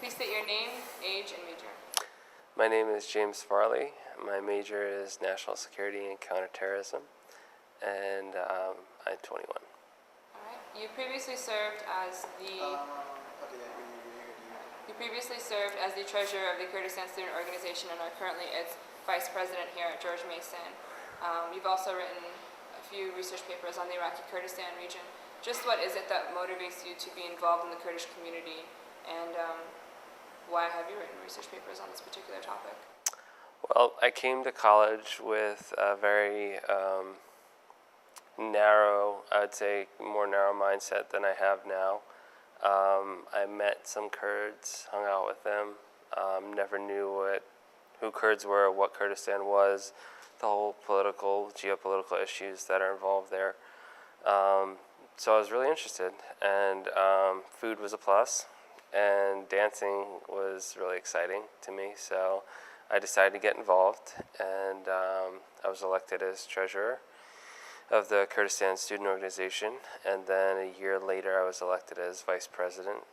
Please state your name, age, and major. My name is James Farley. My major is National Security and Counterterrorism, and I'm 21. All right. You previously served as the treasurer of the Kurdistan Student Organization and are currently its vice president here at George Mason. You've also written a few research papers on the Iraqi Kurdistan region. Just what is it that motivates you to be involved in the Kurdish community, and why have you written research papers on this particular topic? Well, I came to college with a very narrow, I would say more narrow mindset than I have now. I met some Kurds, hung out with them, never knew who Kurds were, what Kurdistan was, the whole geopolitical issues that are involved there. So I was really interested, and food was a plus, and dancing was really exciting to me, so I decided to get involved, and I was elected as treasurer of the Kurdistan Student Organization, and then a year later I was elected as vice president.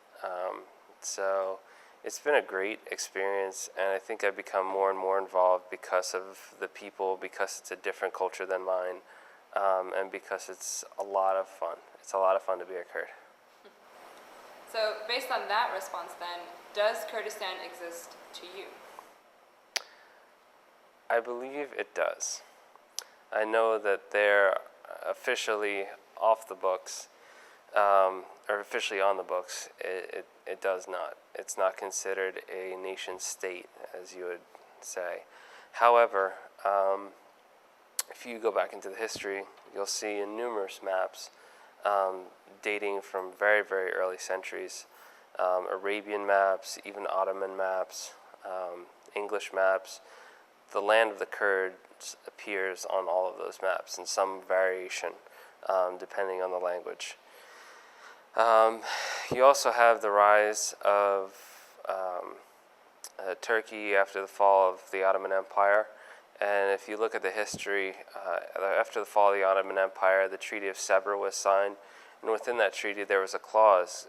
So it's been a great experience, and I think I've become more and more involved because of the people, because it's a different culture than mine, and because it's a lot of fun. It's a lot of fun to be a Kurd. So based on that response then, does Kurdistan exist to you? I believe it does. I know that they're officially off the books, or officially on the books. It does not. It's not considered a nation state, as you would say. However, if you go back into the history, you'll see in numerous maps dating from very, very early centuries, Arabian maps, even Ottoman maps, English maps. The land of the Kurds appears on all of those maps in some variation, depending on the language. You also have the rise of Turkey after the fall of the Ottoman Empire. And if you look at the history, after the fall of the Ottoman Empire, the Treaty of Sevres was signed. And within that treaty, there was a clause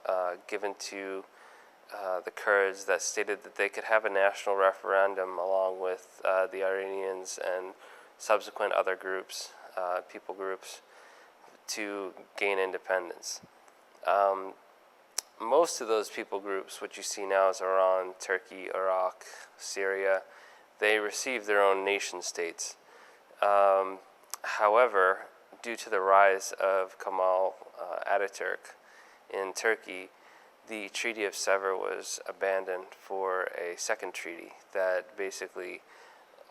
given to the Kurds that stated that they could have a national referendum along with the Iranians and subsequent other groups, people groups, to gain independence. Most of those people groups, what you see now is Iran, Turkey, Iraq, Syria, they received their own nation states. However, due to the rise of Kemal Ataturk in Turkey, the Treaty of Sevres was abandoned for a second treaty that basically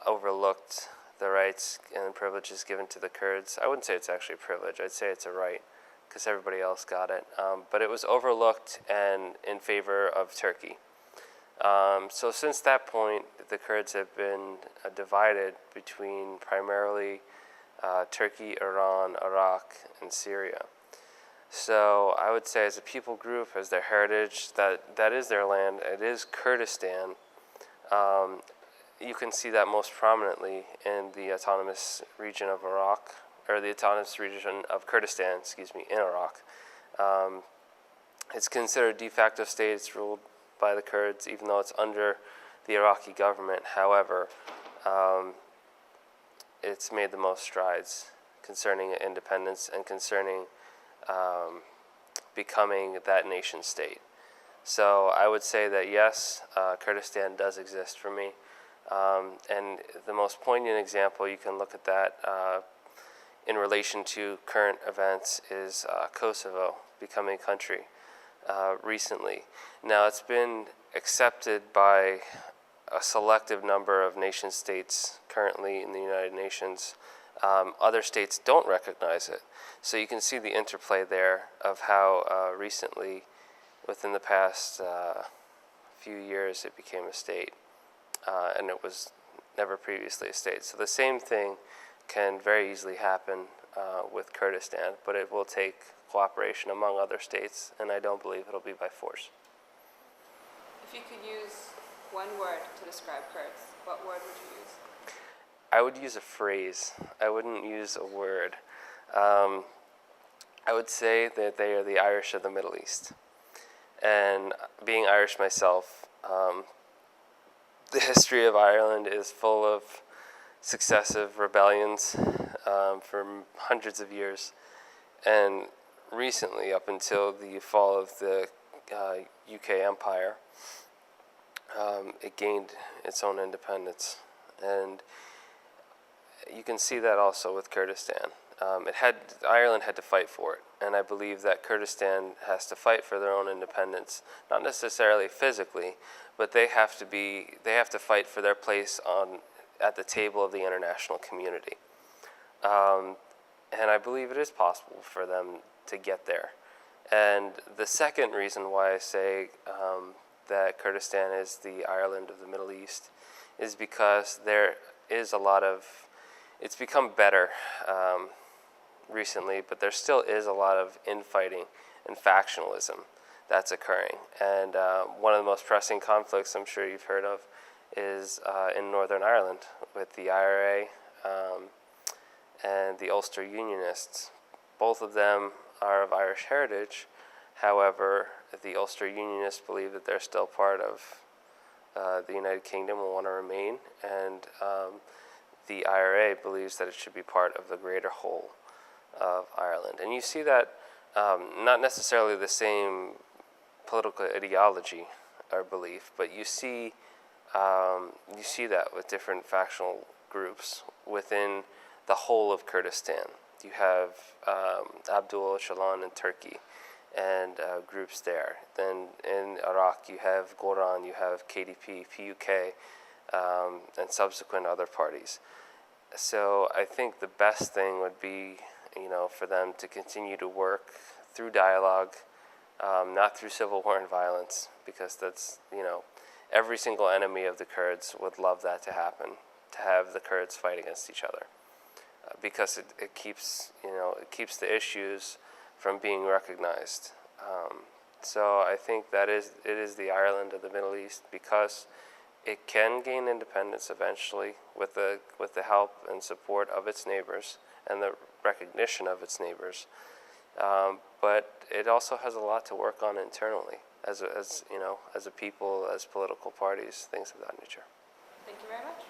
overlooked the rights and privileges given to the Kurds. I wouldn't say it's actually a privilege, I'd say it's a right, because everybody else got it. But it was overlooked and in favor of Turkey. So since that point, the Kurds have been divided between primarily Turkey, Iran, Iraq, and Syria. So I would say as a people group, as their heritage, that is their land. It is Kurdistan. You can see that most prominently in the autonomous region of Iraq, or the autonomous region of Kurdistan, in Iraq. It's considered a de facto state. It's ruled by the Kurds, even though it's under the Iraqi government. However, it's made the most strides concerning independence and concerning becoming that nation state. So I would say that yes, Kurdistan does exist for me. And the most poignant example, you can look at that in relation to current events, is Kosovo becoming a country recently. Now, it's been accepted by a selective number of nation states currently in the United Nations. Other states don't recognize it. So you can see the interplay there of how recently, within the past few years, it became a state. And it was never previously a state. So the same thing can very easily happen with Kurdistan, but it will take cooperation among other states, and I don't believe it'll be by force. If you could use one word to describe Kurds, what word would you use? I would use a phrase. I wouldn't use a word. I would say that they are the Irish of the Middle East. And being Irish myself, The history of Ireland is full of successive rebellions for hundreds of years, and recently, up until the fall of the UK Empire, it gained its own independence, and you can see that also with Kurdistan. Ireland had to fight for it, and I believe that Kurdistan has to fight for their own independence, not necessarily physically, but they have to fight for their place at the table of the international community. And I believe it is possible for them to get there. And the second reason why I say that Kurdistan is the Ireland of the Middle East is because it's become better recently, but there still is a lot of infighting and factionalism that's occurring. And one of the most pressing conflicts I'm sure you've heard of is in Northern Ireland with the IRA and the Ulster Unionists. Both of them are of Irish heritage. However, the Ulster Unionists believe that they're still part of the United Kingdom and want to remain, and the IRA believes that it should be part of the greater whole of Ireland. And you see that not necessarily the same political ideology or belief, but you see that with different factional groups within the whole of Kurdistan. You have Abdul Öcalan in Turkey and groups there. Then in Iraq you have Goran, you have KDP, PUK, and subsequent other parties. So I think the best thing would be, for them to continue to work through dialogue, not through civil war and violence, because that's, every single enemy of the Kurds would love that to happen, to have the Kurds fight against each other, because it keeps the issues from being recognized. So I think it is the Ireland of the Middle East, because it can gain independence eventually with the help and support of its neighbors and the recognition of its neighbors. But it also has a lot to work on internally as a people, as political parties, things of that nature. Thank you very much.